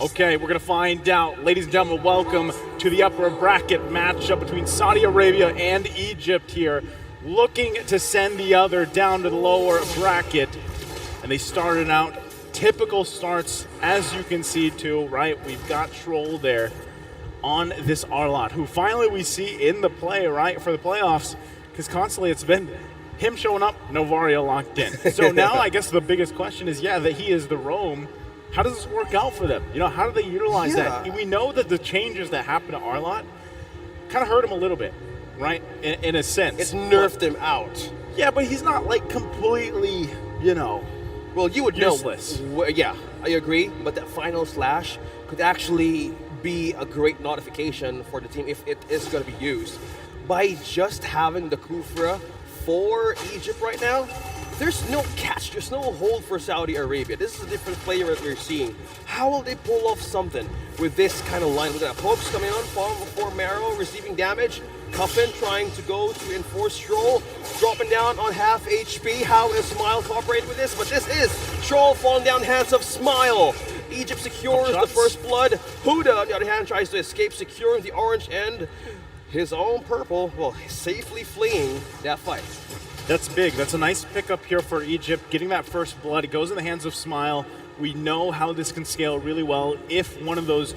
Okay, we're going to find out. Ladies and gentlemen, welcome to the upper bracket matchup between Saudi Arabia and Egypt here, looking to send the other down to the lower bracket. And they started out typical starts, as you can see too, right? We've got Troll there on this Arlot, who finally we see in the play, right, for the playoffs, because constantly it's been him showing up, Novaria locked in. So now I guess the biggest question is, that he is the roam. How does this work out for them? You know, how do they utilize that? We know that the changes that happened to Arlot kind of hurt him a little bit, right, in a sense. It's nerfed him out. Yeah, but he's not like completely, well, you would useless. Yeah, I agree, but that final slash could actually be a great notification for the team if it is going to be used. By just having the Kufra for Egypt right now, there's no catch, there's no hold for Saudi Arabia. This is a different player that we're seeing. How will they pull off something with this kind of line? With that Pokes coming on for Marrow, receiving damage. Cuffin trying to go to enforce Troll, dropping down on half HP. How is Smile cooperating with this? But this is Troll falling down hands of Smile. Egypt secures the first blood. Huda, on the other hand, tries to escape, securing the orange and his own purple, well, safely fleeing that fight. That's big. That's a nice pickup here for Egypt. Getting that first blood, it goes in the hands of Smile. We know how this can scale really well if one of those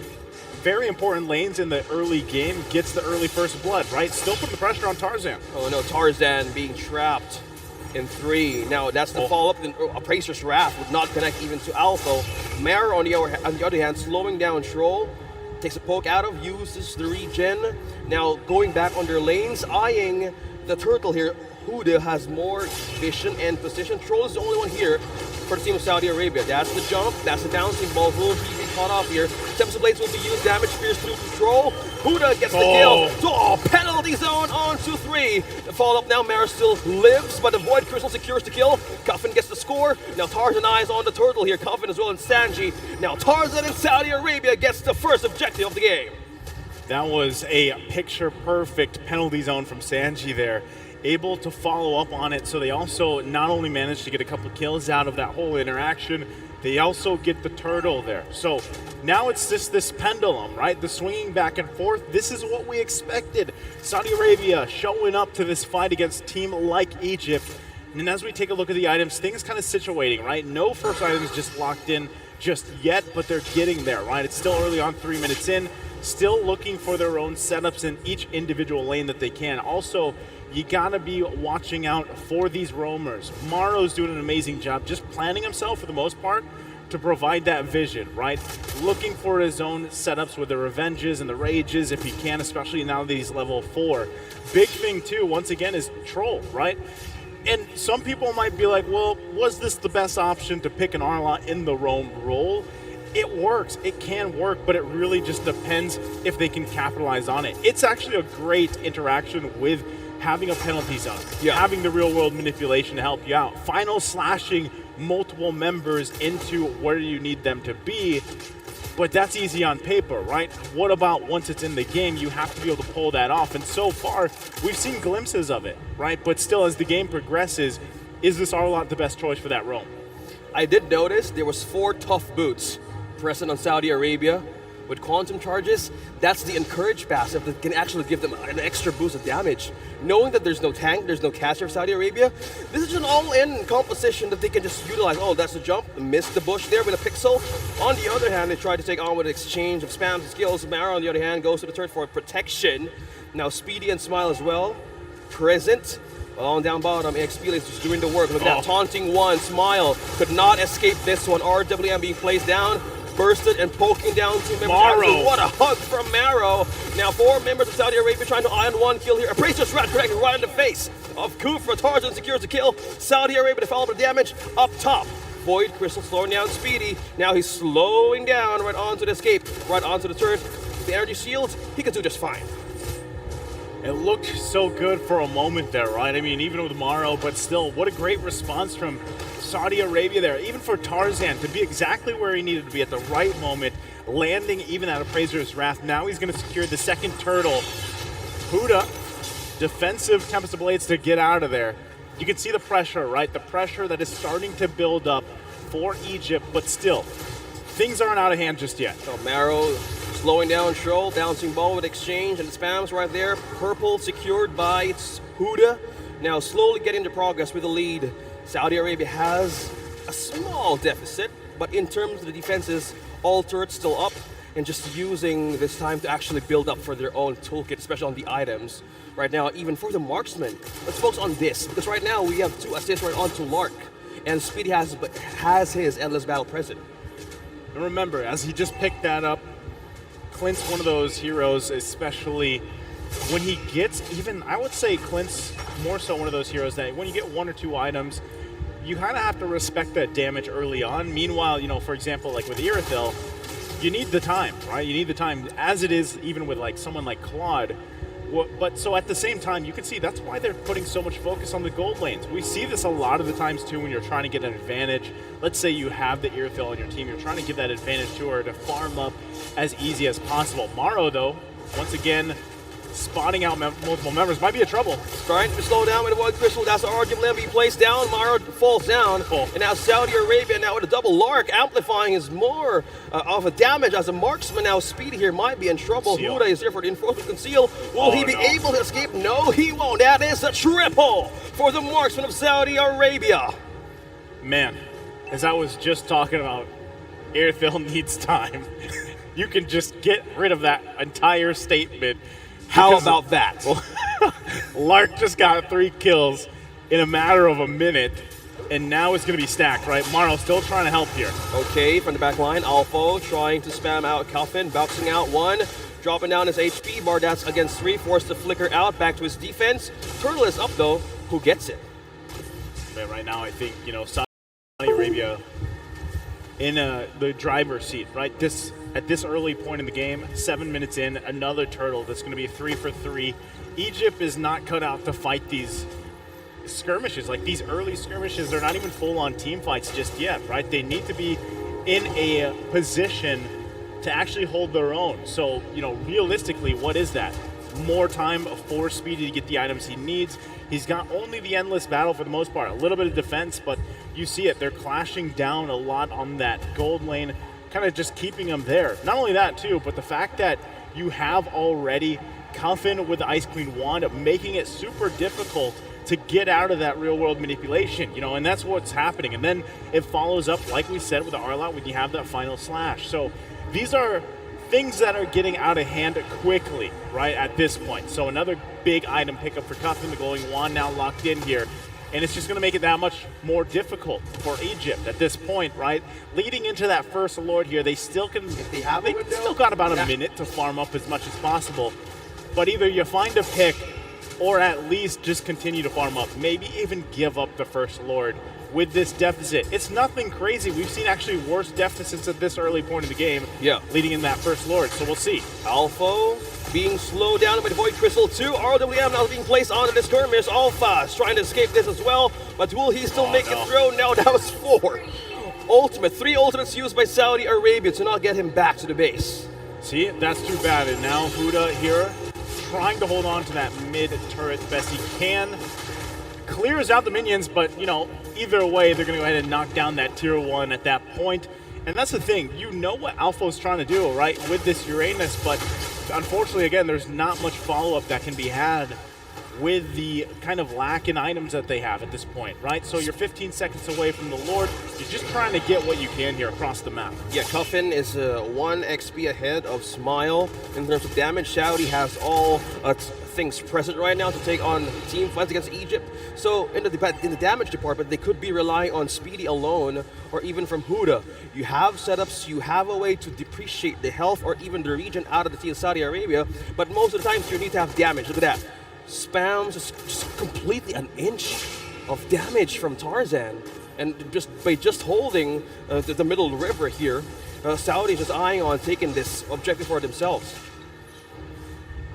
very important lanes in the early game gets the early first blood, right? Still putting the pressure on Tarzan. Oh no, Tarzan being trapped in 3. Now that's the follow-up. Appraiser's Wrath would not connect even to Alpha. Mare on the other hand, slowing down Troll. Takes a poke out of, uses the regen. Now going back on their lanes, eyeing the turtle here. Huda has more vision and position. Troll is the only one here for the team of Saudi Arabia. That's the jump, that's the bouncing ball. Will he be caught off here? Tempest Blades will be used, damage spears through Troll. Huda gets the kill. Penalty zone on 2-3. The follow-up now, Mara still lives, but the Void Crystal secures the kill. Cuffin gets the score. Now Tarzan eyes on the turtle here. Cuffin as well and Sanji. Now Tarzan in Saudi Arabia gets the first objective of the game. That was a picture-perfect penalty zone from Sanji there. Able to follow up on it, so they also not only managed to get a couple of kills out of that whole interaction, they also get the turtle there. So now it's just this pendulum, right? The swinging back and forth. This is what we expected. Saudi Arabia showing up to this fight against a team like Egypt. And as we take a look at the items, things kind of situating, right? No first items just locked in just yet, but they're getting there, right? It's still early on, 3 minutes in. Still looking for their own setups in each individual lane that they can. Also, you gotta be watching out for these roamers. Maro's doing an amazing job just planning himself for the most part to provide that vision, right? Looking for his own setups with the revenges and the rages if he can, especially now that he's level 4. Big thing too, once again, is Troll, right? And some people might be like, well, was this the best option to pick an Arlot in the roam role? It works, it can work, but it really just depends if they can capitalize on it. It's actually a great interaction with having a penalty zone, having the real world manipulation to help you out. Final slashing multiple members into where you need them to be, but that's easy on paper, right? What about once it's in the game? You have to be able to pull that off, and so far, we've seen glimpses of it, right? But still, as the game progresses, is this Arlot the best choice for that roam? I did notice there was 4 tough boots present on Saudi Arabia. With quantum charges, that's the encourage passive that can actually give them an extra boost of damage. Knowing that there's no tank, there's no catcher of Saudi Arabia, this is an all-in composition that they can just utilize. Oh, that's the jump, missed the bush there with a pixel. On the other hand, they try to take on with an exchange of spams and skills. Mara, on the other hand, goes to the turret for protection. Now Speedy and Smile as well, present. On down bottom, XP is just doing the work. Look at that, taunting one. Smile could not escape this one. RWM being placed down. Bursted and poking down 2 members. Marrow. What a hug from Marrow. Now 4 members of Saudi Arabia trying to iron 1 kill here. Appraiser's Wrath corrected right in the face of Kufra. Tarzan secures the kill. Saudi Arabia to follow the damage up top. Void Crystal slowing down Speedy. Now he's slowing down right onto the escape, right onto the turret. With the energy shields, he can do just fine. It looked so good for a moment there, right? I mean, even with Marrow, but still, what a great response from Saudi Arabia there. Even for Tarzan to be exactly where he needed to be at the right moment, landing even at Appraiser's Wrath. Now he's going to secure the second turtle. Huda, defensive Tempest of Blades to get out of there. You can see the pressure, right? The pressure that is starting to build up for Egypt, but still, things aren't out of hand just yet. So Marrow slowing down Troll, bouncing ball with exchange, and it spams right there. Purple secured by its Huda. Now slowly getting to progress with the lead. Saudi Arabia has a small deficit, but in terms of the defenses, all turrets still up, and just using this time to actually build up for their own toolkit, especially on the items. Right now, even for the marksman, let's focus on this, because right now we have 2 assists right onto Lark, and Speedy has his Endless Battle present. And remember, as he just picked that up, Clint's one of those heroes, especially when he gets, even, I would say Clint's more so one of those heroes that when you get 1 or 2 items, you kind of have to respect that damage early on. Meanwhile, you know, for example, like with Irithil, you need the time, right? You need the time, as it is even with like someone like Claude. But so at the same time, you can see that's why they're putting so much focus on the gold lanes. We see this a lot of the times too when you're trying to get an advantage. Let's say you have the Irithil on your team, you're trying to give that advantage to her to farm up as easy as possible. Morrow, though, once again, spotting out multiple members might be a trouble. Trying to slow down with a Void Crystal. That's arguably be placed down. Mara falls down. And now Saudi Arabia now with a double Lark. Amplifying is more of a damage as a marksman. Now Speedy here might be in trouble. Conceal. Huda is here for the enforcement conceal. Will he be able to escape? No, he won't. That is a triple for the marksman of Saudi Arabia. Man, as I was just talking about, Irithil needs time. You can just get rid of that entire statement. How about that? Lark just got 3 kills in a matter of a minute, and now it's going to be stacked, right? Morrow still trying to help here. Okay, from the back line, Alpha trying to spam out Coffin, bouncing out 1, dropping down his HP. Bardat's against 3, forced to flicker out, back to his defense. Turtle is up though, who gets it? But right now, I think, you know, Saudi Arabia in the driver's seat, right? At this early point in the game, 7 minutes in, another turtle that's going to be 3 for 3. Egypt is not cut out to fight these skirmishes, like these early skirmishes. They're not even full-on team fights just yet, right? They need to be in a position to actually hold their own. So, you know, realistically, what is that? More time for Speedy to get the items he needs. He's got only the Endless Battle for the most part. A little bit of defense, but you see it. They're clashing down a lot on that gold lane, kind of just keeping them there. Not only that, too, but the fact that you have already Coffin with the Ice Queen wand, making it super difficult to get out of that real-world manipulation, you know, and that's what's happening. And then it follows up, like we said, with the Arlot when you have that final slash. So these are things that are getting out of hand quickly, right, at this point. So another big item pickup for Coffin, the glowing wand now locked in here. And it's just going to make it that much more difficult for Egypt at this point, right? Leading into that first Lord here, they still can. They still got about a minute to farm up as much as possible. But either you find a pick, or at least just continue to farm up. Maybe even give up the first Lord with this deficit. It's nothing crazy. We've seen actually worse deficits at this early point of the game. Yeah. Leading in that first Lord. So we'll see. Alpha being slowed down by the Void Crystal 2. RWM now being placed onto the skirmish. Alpha is trying to escape this as well, but will he still make it through? No, that was 4. Ultimate. 3 ultimates used by Saudi Arabia to not get him back to the base. See, that's too bad. And now Huda here trying to hold on to that mid turret best he can. Clears out the minions, but, you know, either way, they're going to go ahead and knock down that tier 1 at that point. And that's the thing. You know what Alpha's trying to do, right, with this Uranus, but unfortunately, again, there's not much follow-up that can be had with the kind of lack in items that they have at this point, right? So you're 15 seconds away from the Lord. You're just trying to get what you can here across the map. Yeah, Coffin is 1 XP ahead of Smile in terms of damage. Saudi has all things present right now to take on team fights against Egypt. So in the damage department, they could be relying on Speedy alone, or even from Huda. You have setups, you have a way to depreciate the health or even the region out of the team of Saudi Arabia, but most of the times you need to have damage. Look at that. Spams just completely an inch of damage from Tarzan, and by just holding the middle river here, Saudi is just eyeing on taking this objective for themselves.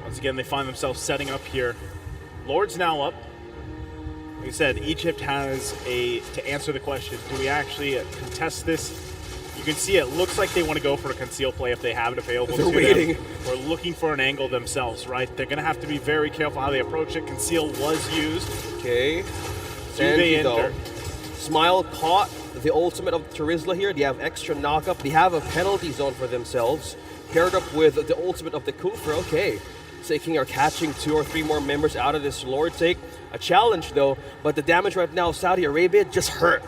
Once again, they find themselves setting up here. Lord's now up. Like I said, Egypt has to answer the question, do we actually contest this? You can see it looks like they want to go for a conceal play if they have it available to them. Or looking for an angle themselves, right? They're going to have to be very careful how they approach it. Conceal was used. Okay. Do they enter? Smile caught the ultimate of Terizla here. They have extra knockup. They have a penalty zone for themselves. Paired up with the ultimate of the Kufra. Okay, taking or catching 2 or 3 more members out of this Lord take. A challenge though, but the damage right now of Saudi Arabia just hurt.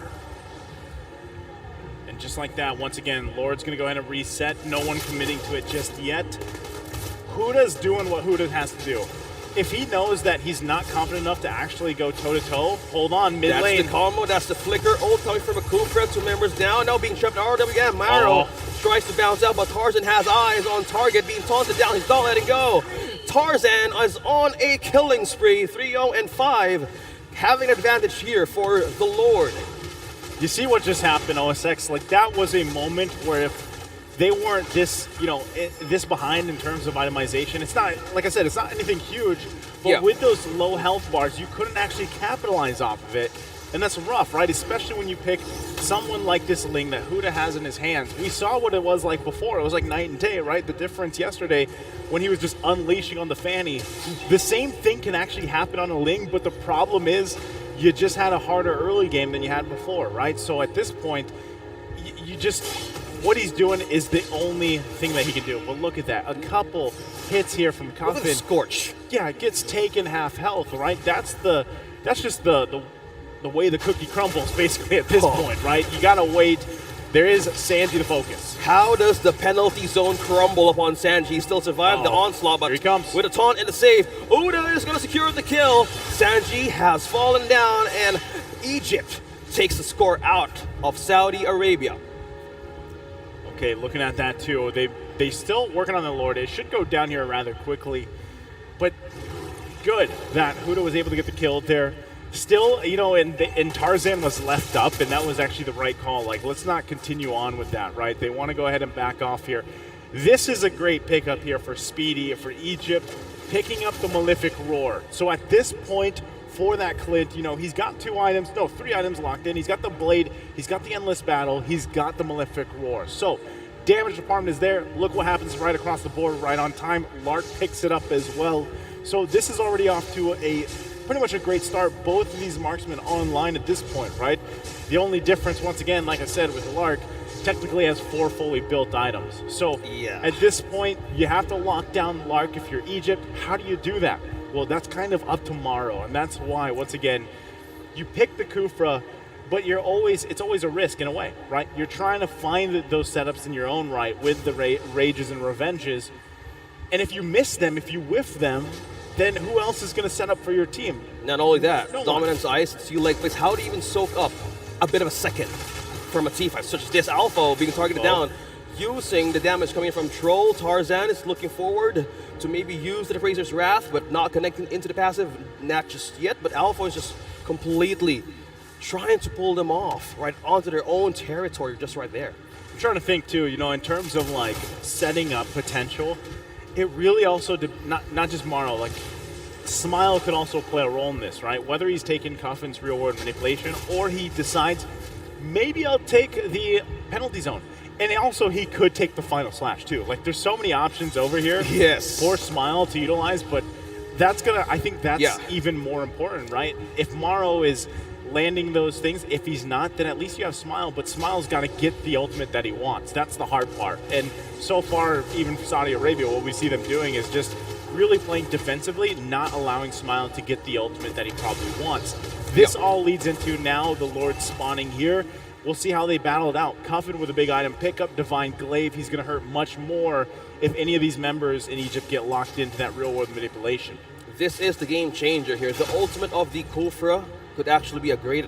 And just like that, once again, Lord's going to go ahead and reset. No one committing to it just yet. Huda's doing what Huda has to do. If he knows that he's not confident enough to actually go toe-to-toe, hold on, mid lane. That's the combo, that's the flicker. Ult coming from a Kufra, 2 members down. Now being trapped in RW again. Maro tries to bounce out, but Tarzan has eyes on target, being taunted down. He's not letting go. Tarzan is on a killing spree, 3-0 and 5. Having an advantage here for the Lord. You see what just happened, OSX? Like, that was a moment where if they weren't this, this behind in terms of itemization, it's not, like I said, it's not anything huge, but with those low health bars, you couldn't actually capitalize off of it. And that's rough, right? Especially when you pick someone like this Ling that Huda has in his hands. We saw what it was like before. It was like night and day, right? The difference yesterday when he was just unleashing on the Fanny. The same thing can actually happen on a Ling, but the problem is you just had a harder early game than you had before, right? So at this point, you just, what he's doing is the only thing that he can do. But look at that. A couple hits here from Coffin. Scorch. Yeah, it gets taken half health, right? That's just the way the cookie crumbles, basically, at this point, right? You gotta wait. There is Sanji to focus. How does the penalty zone crumble upon Sanji? He still survived the onslaught, but here he comes. With a taunt and a save, Uda is gonna secure the kill. Sanji has fallen down, and Egypt takes the score out of Saudi Arabia. Okay, looking at that too, they still working on the Lord. It should go down here rather quickly, but good that Huda was able to get the kill there. Still, and Tarzan was left up, and that was actually the right call. Like, let's not continue on with that, right? They want to go ahead and back off here. This is a great pickup here for Speedy, for Egypt, picking up the Malefic Roar. So at this point, for that Clint, he's got 3 items locked in. He's got the Blade, he's got the Endless Battle, he's got the Malefic Roar. So, damage department is there. Look what happens right across the board, right on time. Lark picks it up as well. So this is already off to pretty much a great start. Both of these marksmen online at this point, right? The only difference, once again, like I said, with the Lark, technically has 4 fully built items. So at this point, you have to lock down Lark if you're Egypt. How do you do that? Well, that's kind of up to Morrow, and that's why, once again, you pick the Kufra, but it's always a risk in a way, right? You're trying to find those setups in your own right with the Rages and Revenges, and if you miss them, if you whiff them, then who else is going to set up for your team? Not only that, Dominance Ice, Sea Lake Place, how do you even soak up a bit of a second from a teamfight, such as this Alpha being targeted down, using the damage coming from Troll. Tarzan is looking forward to maybe use the Appraiser's Wrath, but not connecting into the passive, not just yet, but Alpha is just completely trying to pull them off, right onto their own territory, just right there. I'm trying to think too, in terms of like setting up potential, it really also not just Morrow, like Smile could also play a role in this, right? Whether he's taking Coffin's real world manipulation or he decides maybe I'll take the penalty zone. And also he could take the final slash too. Like there's so many options over here for Smile to utilize, but I think that's even more important, right? If Morrow is landing those things, if he's not, then at least you have Smile, but Smile's got to get the ultimate that he wants. That's the hard part. And so far, even Saudi Arabia, what we see them doing is just really playing defensively, not allowing Smile to get the ultimate that he probably wants. This all leads into now the Lord spawning here. We'll see how they battle it out. Coffin with a big item pickup, Divine Glaive, he's going to hurt much more if any of these members in Egypt get locked into that real world manipulation. This is the game changer here. The ultimate of the Kufra could actually be a great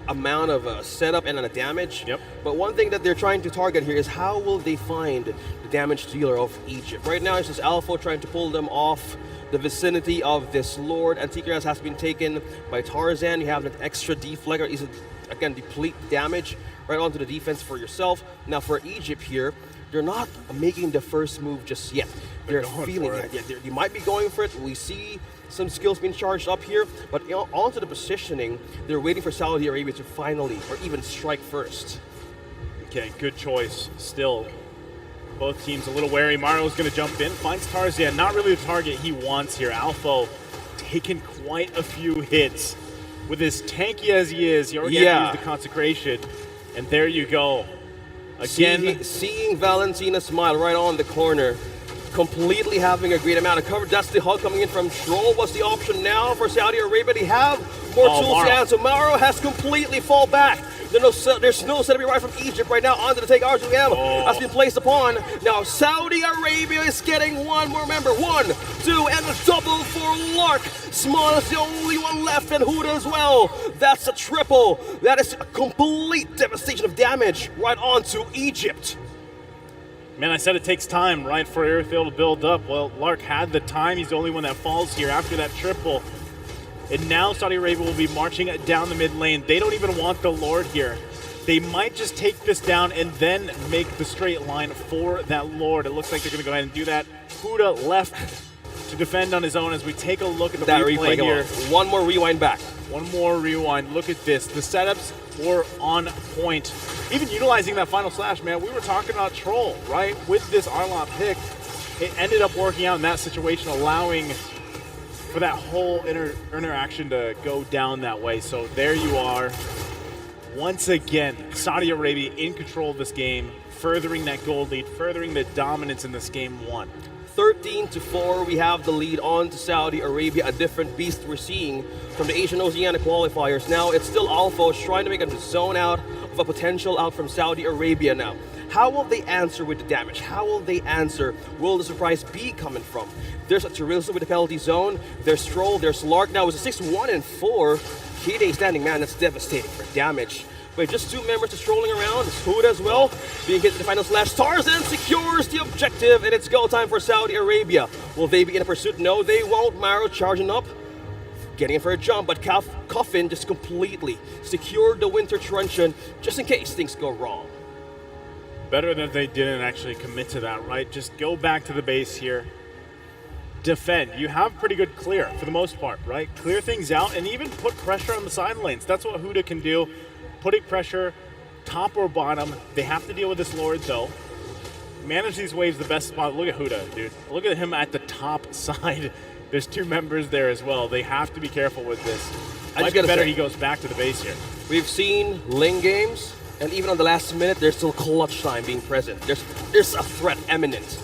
amount of setup and a damage. But one thing that they're trying to target here is how will they find the damage dealer of Egypt. Right now it's just Alpha trying to pull them off the vicinity of this Lord. Antiquitas has been taken by Tarzan. You have an extra deflector. Is again deplete damage right onto the defense for yourself. Now for Egypt here, they're not making the first move just yet. They're feeling it. Yeah, they might be going for it. We see some skills being charged up here, but onto the positioning, they're waiting for Saudi Arabia to finally, or even strike first. Okay, good choice. Still, both teams a little wary. Mario's going to jump in, finds Tarzan. Not really the target he wants here. Alpha taking quite a few hits. With as tanky as he is, he already had to use the consecration. And there you go. Again, Seeing Valentina smile right on the corner, completely having a great amount of cover. That's the hug coming in from Troll. What's the option now for Saudi Arabia? They have more tools to hand, so Mauro has completely fall back. There's no set right from Egypt right now onto the take R2M. That's been placed upon. Now Saudi Arabia is getting one more member. 1, 2, and a double for Lark. Small is the only one left, and Huda as well. That's a triple. That is a complete devastation of damage right onto Egypt. Man, I said it takes time, right, for Airfield to build up. Well, Lark had the time. He's the only one that falls here after that triple. And now Saudi Arabia will be marching down the mid lane. They don't even want the Lord here. They might just take this down and then make the straight line for that Lord. It looks like they're going to go ahead and do that. Huda left to defend on his own as we take a look at the replay here. One more rewind back. One more rewind. Look at this. The setups were on point. Even utilizing that final slash, man, we were talking about Troll, right? With this Arlot pick, it ended up working out in that situation, allowing for that whole interaction to go down that way. So there you are. Once again, Saudi Arabia in control of this game, furthering that gold lead, furthering the dominance in this game 1. 13-4, we have the lead on to Saudi Arabia, a different beast we're seeing from the Asian Oceania qualifiers. Now, it's still Alpha trying to make a zone out of a potential out from Saudi Arabia now. How will they answer with the damage? How will they answer? Will the surprise be coming from? There's a Terilsa with the penalty zone. There's Stroll, there's Lark. Now, it's a 6-1-4. Kide standing, man, that's devastating for damage. But just 2 members just strolling around. It's Huda as well, being hit to the final slash. Tarzan secures the objective, and it's go time for Saudi Arabia. Will they be in a pursuit? No, they won't. Mauro charging up, getting in for a jump, but Coffin just completely secured the winter truncheon just in case things go wrong. Better that they didn't actually commit to that, right? Just go back to the base here. Defend. You have pretty good clear for the most part, right? Clear things out and even put pressure on the side lanes. That's what Huda can do. Putting pressure, top or bottom. They have to deal with this Lord, though. Manage these waves the best spot. Look at Huda, dude. Look at him at the top side. There's 2 members there as well. They have to be careful with this. Might be better he goes back to the base here. We've seen Ling games, and even on the last minute, there's still clutch time being present. There's a threat imminent,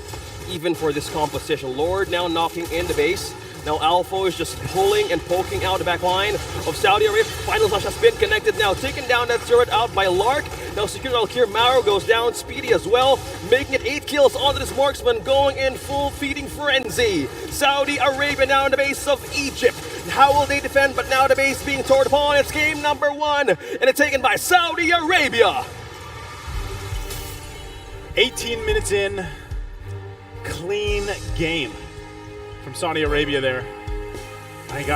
even for this composition. Lord now knocking in the base. Now Alpha is just pulling and poking out the back line of Saudi Arabia. Final slash has been connected now. Taking down that turret out by Lark. Now secured Al-Kir. Mauro goes down. Speedy as well. Making it 8 kills onto this marksman. Going in full feeding frenzy. Saudi Arabia now in the base of Egypt. How will they defend? But now the base being torn upon. It's game number 1. And it's taken by Saudi Arabia. 18 minutes in. Clean game from Saudi Arabia there. I gotta